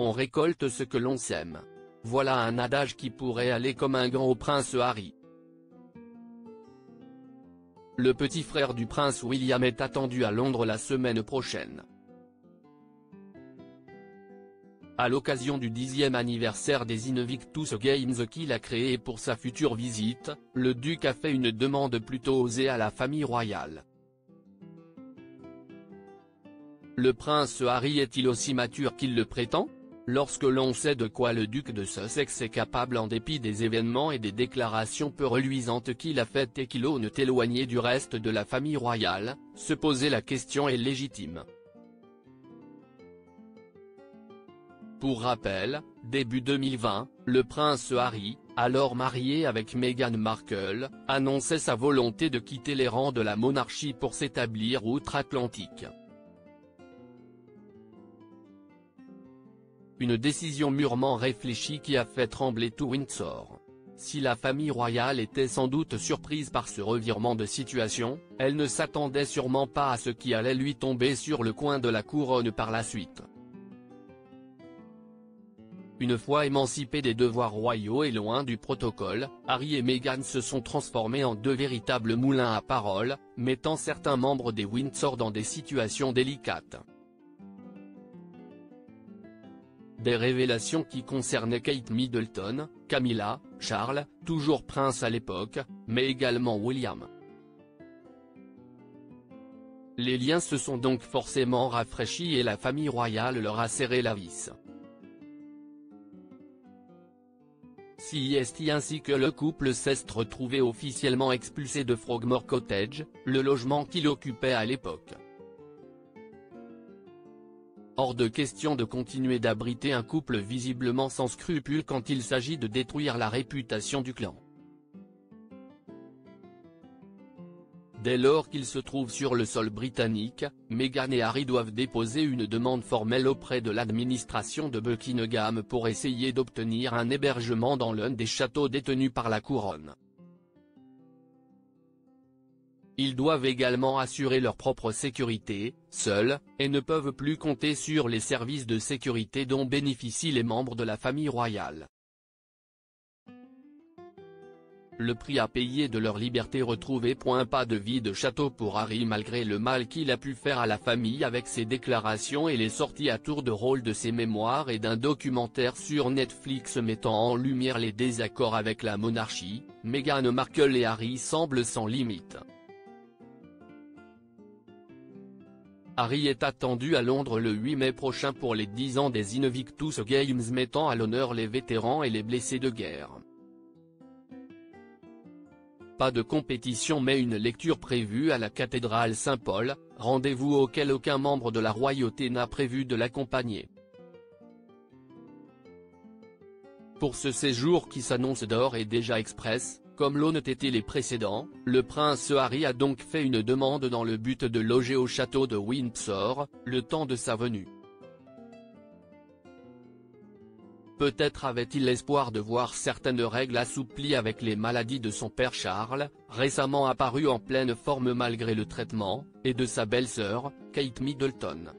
On récolte ce que l'on sème. Voilà un adage qui pourrait aller comme un gant au prince Harry. Le petit frère du prince William est attendu à Londres la semaine prochaine. À l'occasion du 10e anniversaire des Invictus Games qu'il a créé pour sa future visite, le duc a fait une demande plutôt osée à la famille royale. Le prince Harry est-il aussi mature qu'il le prétend? Lorsque l'on sait de quoi le duc de Sussex est capable en dépit des événements et des déclarations peu reluisantes qu'il a faites et qu'il l'ont éloigné du reste de la famille royale, se poser la question est légitime. Pour rappel, début 2020, le prince Harry, alors marié avec Meghan Markle, annonçait sa volonté de quitter les rangs de la monarchie pour s'établir outre-Atlantique. Une décision mûrement réfléchie qui a fait trembler tout Windsor. Si la famille royale était sans doute surprise par ce revirement de situation, elle ne s'attendait sûrement pas à ce qui allait lui tomber sur le coin de la couronne par la suite. Une fois émancipés des devoirs royaux et loin du protocole, Harry et Meghan se sont transformés en deux véritables moulins à parole, mettant certains membres des Windsor dans des situations délicates. Des révélations qui concernaient Kate Middleton, Camilla, Charles, toujours prince à l'époque, mais également William. Les liens se sont donc forcément rafraîchis et la famille royale leur a serré la vis. CIST ainsi que le couple s'est retrouvé officiellement expulsé de Frogmore Cottage, le logement qu'il occupait à l'époque. Hors de question de continuer d'abriter un couple visiblement sans scrupules quand il s'agit de détruire la réputation du clan. Dès lors qu'ils se trouvent sur le sol britannique, Meghan et Harry doivent déposer une demande formelle auprès de l'administration de Buckingham pour essayer d'obtenir un hébergement dans l'un des châteaux détenus par la couronne. Ils doivent également assurer leur propre sécurité, seuls, et ne peuvent plus compter sur les services de sécurité dont bénéficient les membres de la famille royale. Le prix à payer de leur liberté retrouvée. Pas de vie de château pour Harry malgré le mal qu'il a pu faire à la famille avec ses déclarations et les sorties à tour de rôle de ses mémoires et d'un documentaire sur Netflix mettant en lumière les désaccords avec la monarchie, Meghan Markle et Harry semblent sans limite. Harry est attendu à Londres le 8 mai prochain pour les 10 ans des Invictus Games mettant à l'honneur les vétérans et les blessés de guerre. Pas de compétition mais une lecture prévue à la cathédrale Saint-Paul, rendez-vous auquel aucun membre de la royauté n'a prévu de l'accompagner. Pour ce séjour qui s'annonce d'ores et déjà express, comme l'ont été les précédents, le prince Harry a donc fait une demande dans le but de loger au château de Windsor, le temps de sa venue. Peut-être avait-il l'espoir de voir certaines règles assouplies avec les maladies de son père Charles, récemment apparu en pleine forme malgré le traitement, et de sa belle-sœur, Kate Middleton.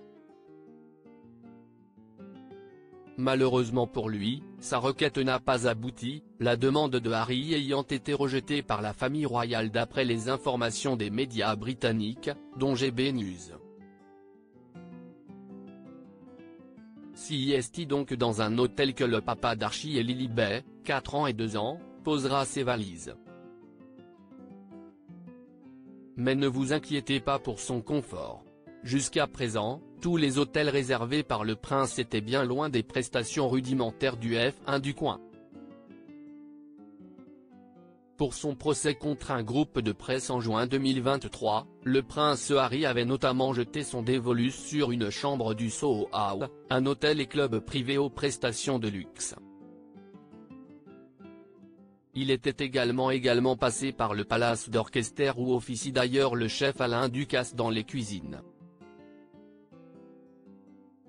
Malheureusement pour lui, sa requête n'a pas abouti, la demande de Harry ayant été rejetée par la famille royale d'après les informations des médias britanniques, dont GB News. CIST donc dans un hôtel que le papa d'Archie et Lilibet, 4 ans et 2 ans, posera ses valises. Mais ne vous inquiétez pas pour son confort. Jusqu'à présent, tous les hôtels réservés par le prince étaient bien loin des prestations rudimentaires du F1 du coin. Pour son procès contre un groupe de presse en juin 2023, le prince Harry avait notamment jeté son dévolu sur une chambre du Soho House, un hôtel et club privé aux prestations de luxe. Il était également passé par le Palace d'Orchester où officie d'ailleurs le chef Alain Ducasse dans les cuisines.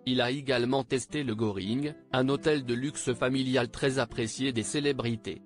Il a également testé le Goring, un hôtel de luxe familial très apprécié des célébrités.